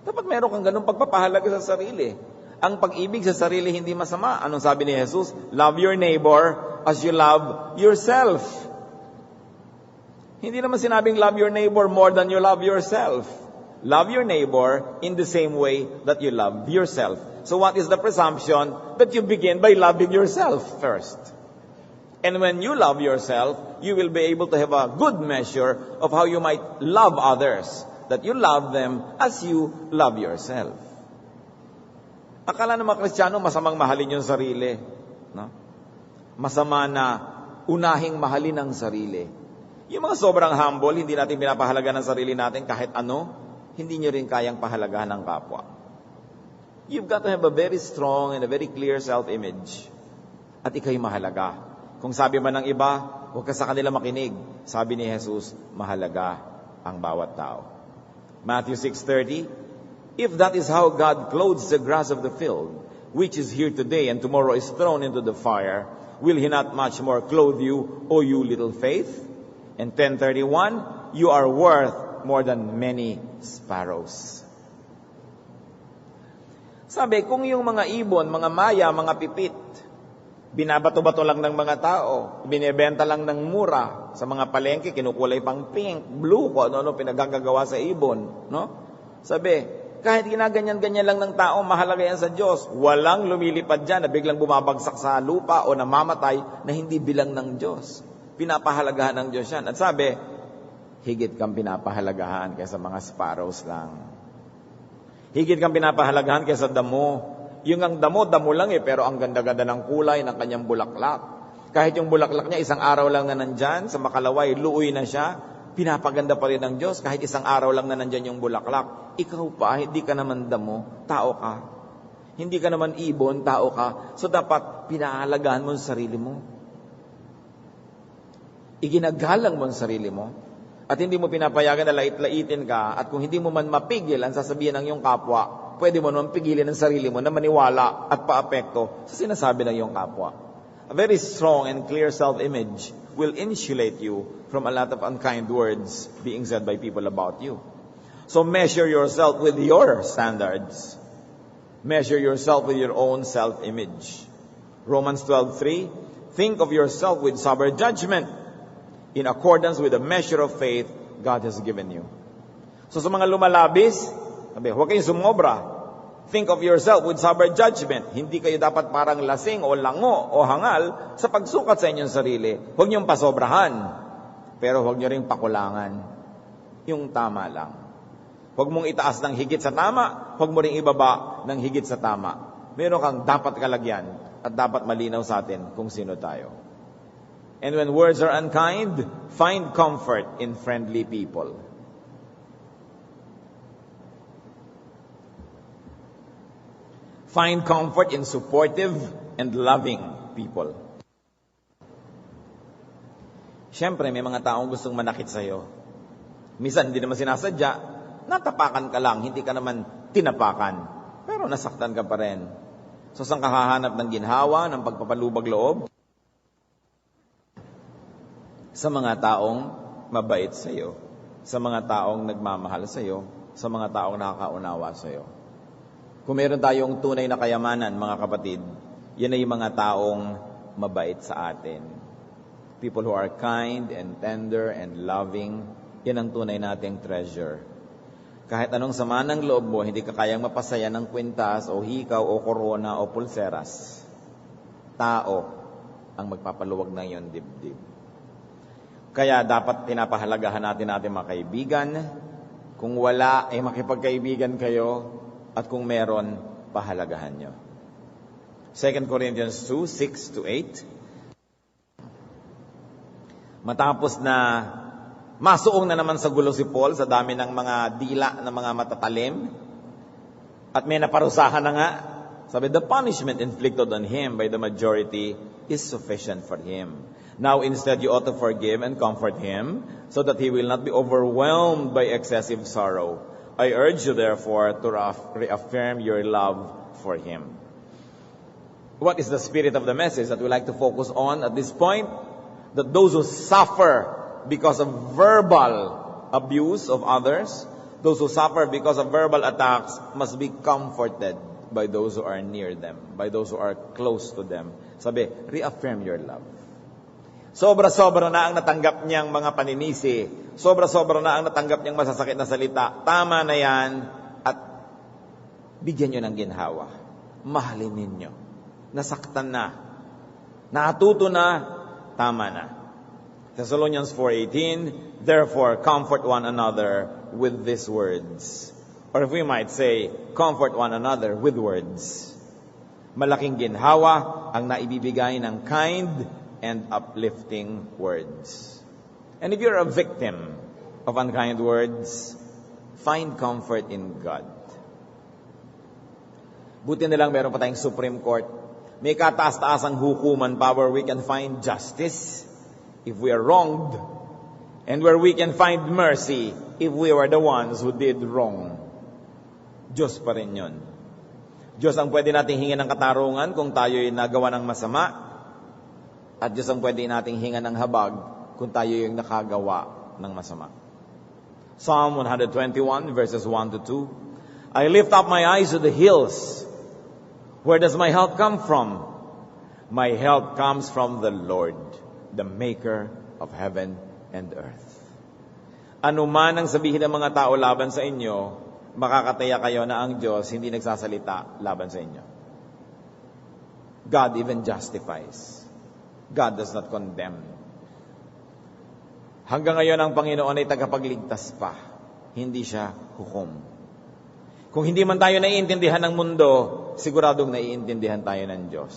Dapat meron kang ganung pagpapahalaga sa sarili. Ang pag-ibig sa sarili hindi masama. Anong sabi ni Jesus? Love your neighbor as you love yourself. Hindi naman sinabing love your neighbor more than you love yourself. Love your neighbor in the same way that you love yourself. So what is the presumption? That you begin by loving yourself first. And when you love yourself, you will be able to have a good measure of how you might love others. That you love them as you love yourself. Akala ng mga Kristiyano, masamang mahalin yung sarili. No? Masama na unahing mahalin ang sarili. Yung mga sobrang humble, hindi natin pinapahalaga ng sarili natin kahit ano, hindi nyo rin kayang pahalagahan ng kapwa. You've got to have a very strong and a very clear self-image. At ikaw'y mahalaga. Kung sabi man ng iba, huwag ka sa kanila makinig. Sabi ni Jesus, mahalaga ang bawat tao. Matthew 6:30, if that is how God clothes the grass of the field, which is here today and tomorrow is thrown into the fire, will He not much more clothe you, O you little faith? And 10:31, you are worth more than many sparrows. Sabi, kung yung mga ibon, mga maya, mga pipit, binabato-bato lang ng mga tao, binibenta lang ng mura, sa mga palengke, kinukulay pang pink, blue, kung ano pinagagagawa sa ibon. No? Sabi, kahit ginaganyan-ganyan lang ng tao, mahalaga yan sa Diyos. Walang lumilipad dyan na biglang bumabagsak sa lupa o namamatay na hindi bilang ng Diyos. Pinapahalagahan ng Diyos yan. At sabi, higit kang pinapahalagahan kaysa mga sparrows lang. Higit kang pinapahalagahan kaysa damo. Yung ang damo lang pero ang ganda-ganda ng kulay ng kanyang bulaklak. Kahit yung bulaklak niya, isang araw lang na nandyan, sa makalaway, luoy na siya, pinapaganda pa rin ng Diyos kahit isang araw lang na nandyan yung bulaklak. Ikaw pa, hindi ka naman damo, tao ka. Hindi ka naman ibon, tao ka. So dapat pinahalagahan mo ang sarili mo. Iginagalang mo ang sarili mo. At hindi mo pinapayagan na lait-laitin ka, at kung hindi mo man mapigil ang sasabihin ng iyong kapwa, pwede mo naman pigilin ang sarili mo na maniwala at paapekto sa sinasabi ng iyong kapwa. A very strong and clear self-image will insulate you from a lot of unkind words being said by people about you. So measure yourself with your standards. Measure yourself with your own self-image. Romans 12:3, think of yourself with sober judgment, in accordance with the measure of faith God has given you. So sa mga lumalabis, sabi, huwag kayong sumobra. Think of yourself with sober judgment. Hindi kayo dapat parang lasing o lango o hangal sa pagsukat sa inyong sarili. Huwag niyong pasobrahan, pero huwag niyo ring pakulangan. Yung tama lang. Huwag mong itaas ng higit sa tama, huwag mo ring ibaba ng higit sa tama. Meron kang dapat kalagyan at dapat malinaw sa atin kung sino tayo. And when words are unkind, find comfort in friendly people. Find comfort in supportive and loving people. Siyempre, may mga taong gustong manakit sa'yo. Minsan, hindi naman sinasadya, natapakan ka lang, hindi ka naman tinapakan. Pero nasaktan ka pa rin. So, saan ka hahanap ng ginhawa, ng pagpapalubag loob? Sa mga taong mabait sa iyo, sa mga taong nagmamahal sa iyo, sa mga taong nakakaunawa sa iyo. Kung meron tayong tunay na kayamanan, mga kapatid, yan ay mga taong mabait sa atin. People who are kind and tender and loving, yan ang tunay nating treasure. Kahit anong sama ng loob mo, hindi ka kayang mapasaya ng kwintas o hikaw o korona o pulseras. Tao ang magpapaluwag ng iyong dibdib. Kaya dapat pinapahalagahan natin mga kaibigan. Kung wala, makipagkaibigan kayo. At kung meron, pahalagahan nyo. 2 Corinthians 2, 6-8. Matapos na masuong na naman sa gulo si Paul sa dami ng mga dila ng mga matatalim. At may naparusahan na nga. Sabi, the punishment inflicted on him by the majority is sufficient for him. Now instead you ought to forgive and comfort him so that he will not be overwhelmed by excessive sorrow. I urge you therefore to reaffirm your love for him. What is the spirit of the message that we like to focus on at this point? That those who suffer because of verbal abuse of others, those who suffer because of verbal attacks must be comforted by those who are near them, by those who are close to them. Sabi, reaffirm your love. Sobra-sobra na ang natanggap niyang mga paninisi. Sobra-sobra na ang natanggap niyang masasakit na salita. Tama na yan at bigyan niyo ng ginhawa. Mahalin ninyo. Nasaktan na. Natuto na. Tama na. Thessalonians 4:18, therefore comfort one another with these words. Or if we might say, comfort one another with words. Malaking ginhawa ang naibibigay ng kind and uplifting words. And if you're a victim of unkind words, find comfort in God. Buti na lang meron pa tayong Supreme Court. May kataas-taasang hukuman pa where we can find justice if we are wronged, and where we can find mercy if we were the ones who did wrong. Diyos pa rin yun. Diyos ang pwede nating hingin ng katarungan kung tayo'y nagawa ng masama, at Diyos ang pwede nating hingan ng habag kung tayo yung nakagawa ng masama. Psalm 121 verses 1-2. I lift up my eyes to the hills. Where does my help come from? My help comes from the Lord, the maker of heaven and earth. Ano man ang sabihin ng mga tao laban sa inyo, makakataya kayo na ang Diyos hindi nagsasalita laban sa inyo. God even justifies. God does not condemn. Hanggang ngayon ang Panginoon ay tagapagligtas pa. Hindi siya hukom. Kung hindi man tayo naiintindihan ng mundo, siguradong naiintindihan tayo ng Diyos.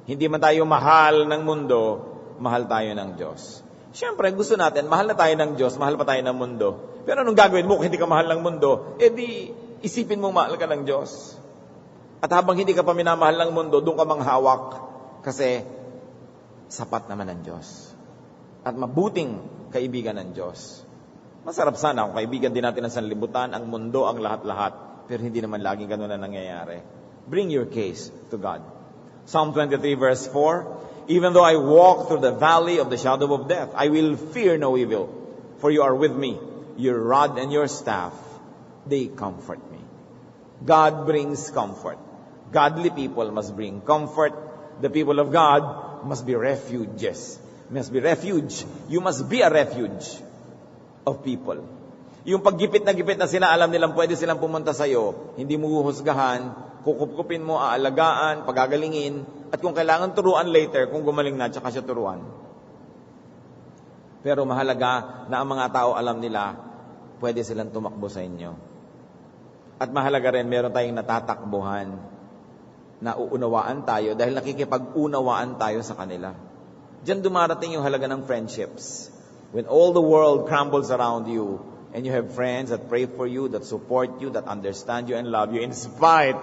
Hindi man tayo mahal ng mundo, mahal tayo ng Diyos. Siyempre, gusto natin, mahal na tayo ng Diyos, mahal pa tayo ng mundo. Pero anong gagawin mo kung hindi ka mahal ng mundo? Di isipin mong mahal ka ng Diyos. At habang hindi ka pa minamahal ng mundo, doon ka manghawak. Kasi sapat naman ang Diyos. At mabuting kaibigan ng Diyos. Masarap sana kung kaibigan din natin ang sanlibutan, ang mundo, ang lahat-lahat. Pero hindi naman laging ganun na nangyayari. Bring your case to God. Psalm 23 verse 4, even though I walk through the valley of the shadow of death, I will fear no evil, for you are with me. Your rod and your staff, they comfort me. God brings comfort. Godly people must bring comfort. The people of God must be refuges. Must be refuge. You must be a refuge of people. Yung paggipit na sila, alam nilang pwede silang pumunta sa'yo. Hindi mo huhusgahan, kukupkupin mo, aalagaan, pagagalingin, at kung kailangan turuan later, kung gumaling na, tsaka siya turuan. Pero mahalaga na ang mga tao alam nila, pwede silang tumakbo sa inyo. At mahalaga rin, meron tayong natatakbuhan na uunawaan tayo dahil nakikipag-unawaan tayo sa kanila. Diyan dumarating yung halaga ng friendships. When all the world crumbles around you and you have friends that pray for you, that support you, that understand you and love you in spite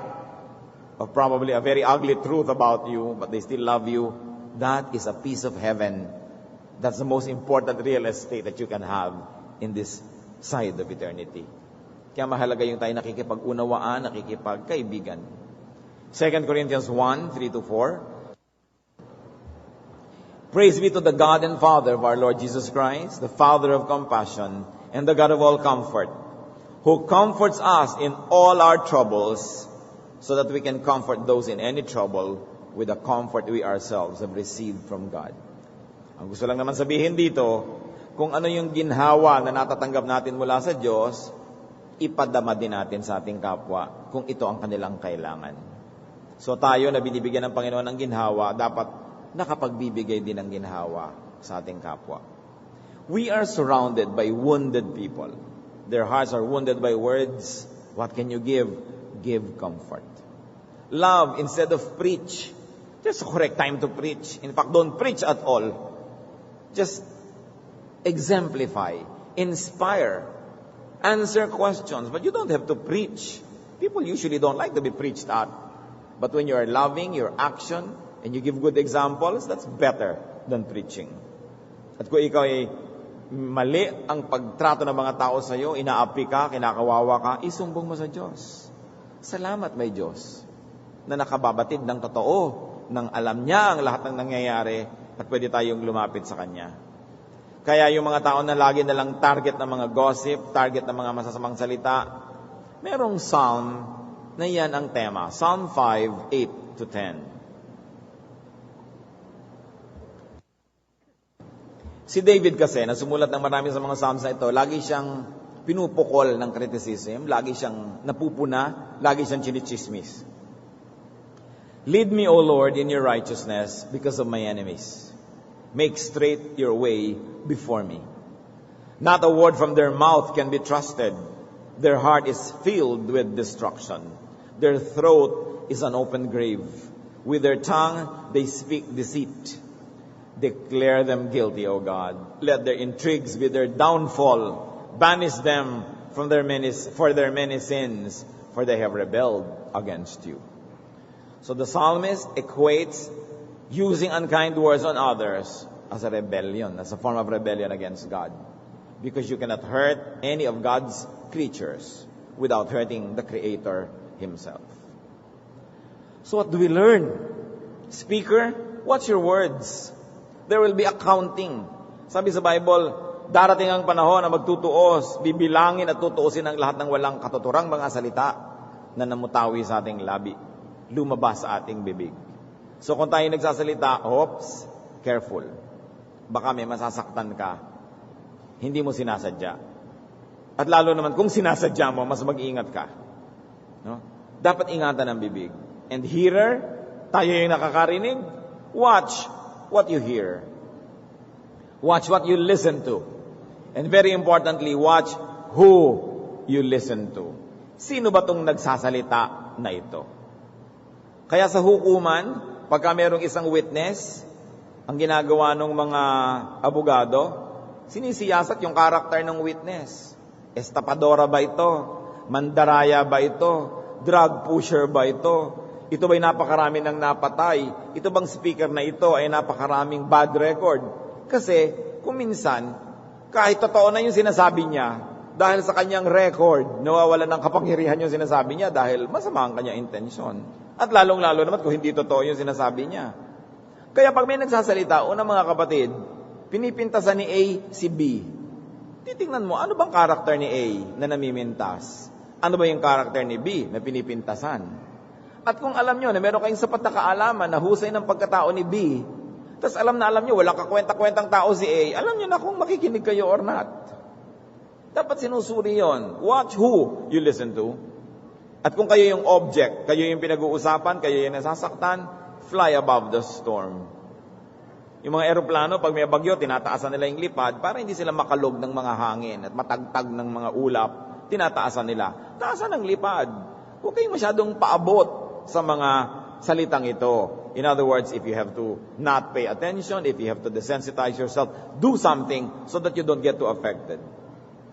of probably a very ugly truth about you, but they still love you, that is a piece of heaven. That's the most important real estate that you can have in this side of eternity. Kaya mahalaga yung tayo nakikipag-unawaan, nakikipagkaibigan. 2 Corinthians 1, 3-4. Praise be to the God and Father of our Lord Jesus Christ, the Father of compassion and the God of all comfort, who comforts us in all our troubles, so that we can comfort those in any trouble with the comfort we ourselves have received from God. Ang gusto lang naman sabihin dito, kung ano yung ginhawa na natatanggap natin mula sa Diyos, ipadama din natin sa ating kapwa kung ito ang kanilang kailangan. So tayo na binibigyan ng Panginoon ng ginhawa, dapat nakapagbibigay din ng ginhawa sa ating kapwa. We are surrounded by wounded people. Their hearts are wounded by words. What can you give? Give comfort. Love instead of preach. There's a correct time to preach. In fact, don't preach at all. Just exemplify, inspire, answer questions. But you don't have to preach. People usually don't like to be preached at. But when you are loving your action and you give good examples, that's better than preaching. At kung ikaw ay mali ang pagtrato ng mga tao sa iyo, inaapi ka, kinakawawa ka, isumbong mo sa Diyos. Salamat may Diyos na nakababatid ng totoo, nang alam niya ang lahat ng nangyayari at pwede tayong lumapit sa Kanya. Kaya yung mga tao na lagi na lang target ng mga gossip, target ng mga masasamang salita, merong psalm na yan ang tema. Psalm 5, 8 to 10. Si David kasi, na sumulat ng marami sa mga psalms na ito, lagi siyang pinupukol ng criticism, lagi siyang napupuna, lagi siyang chinichismis. Lead me, O Lord, in your righteousness because of my enemies. Make straight your way before me. Not a word from their mouth can be trusted. Their heart is filled with destruction. Their throat is an open grave. With their tongue they speak deceit. Declare them guilty, O God. Let their intrigues be their downfall. Banish them from their many sins, for they have rebelled against you. So the psalmist equates using unkind words on others as a rebellion, as a form of rebellion against God. Because you cannot hurt any of God's creatures without hurting the Creator Himself. So what do we learn? Speaker, watch your words. There will be accounting. Sabi sa Bible, darating ang panahon na magtutuos, bibilangin at tutuusin ang lahat ng walang katuturang mga salita na namutawi sa ating labi, lumabas sa ating bibig. So kung tayo nagsasalita, oops, careful. Baka may masasaktan ka. Hindi mo sinasadya. At lalo naman, kung sinasadya mo, mas mag-iingat ka. No? Dapat ingatan ang bibig. And hearer, tayo yung nakakarinig, watch what you hear. Watch what you listen to. And very importantly, watch who you listen to. Sino ba tong nagsasalita na ito? Kaya sa hukuman, pagka merong isang witness, ang ginagawa ng mga abogado, sinisiyasat yung karakter ng witness. Estapadora ba ito? Mandaraya ba ito? Drug pusher ba ito? Ito ba'y napakarami ng napatay? Ito bang speaker na ito ay napakaraming bad record? Kasi kung minsan, kahit totoo na yung sinasabi niya, dahil sa kanyang record, nawawalan ng kapangyarihan yung sinasabi niya dahil masama ang kanyang intensyon. At lalong-lalo naman kung hindi totoo yung sinasabi niya. Kaya pag may nagsasalita, una mga kapatid, pinipintasan ni A si B. Titingnan mo, ano bang karakter ni A na namimintas? Ano ba yung karakter ni B na pinipintasan? At kung alam nyo na meron kayong sapat na kaalaman na husay ng pagkatao ni B, tas alam nyo, wala kakwenta-kwentang tao si A, alam nyo na kung makikinig kayo or not. Dapat sinusuri yon. Watch who you listen to. At kung kayo yung object, kayo yung pinag-uusapan, kayo yung nasasaktan, fly above the storm. Yung mga eroplano, pag may bagyo, tinataasan nila yung lipad para hindi sila makalog ng mga hangin at matagtag ng mga ulap, tinataasan nila. Taasan ang lipad. Huwag kayong masyadong paabot sa mga salitang ito. In other words, if you have to not pay attention, if you have to desensitize yourself, do something so that you don't get too affected.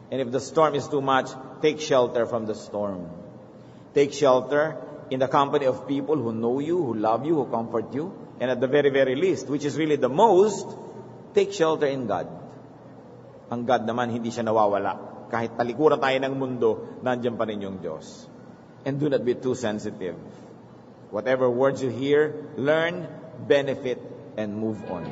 And if the storm is too much, take shelter from the storm. Take shelter in the company of people who know you, who love you, who comfort you. And at the very, very least, which is really the most, take shelter in God. Ang God naman, hindi siya nawawala. Kahit talikuran tayo ng mundo, nandiyan pa rin yung Diyos. And do not be too sensitive. Whatever words you hear, learn, benefit, and move on.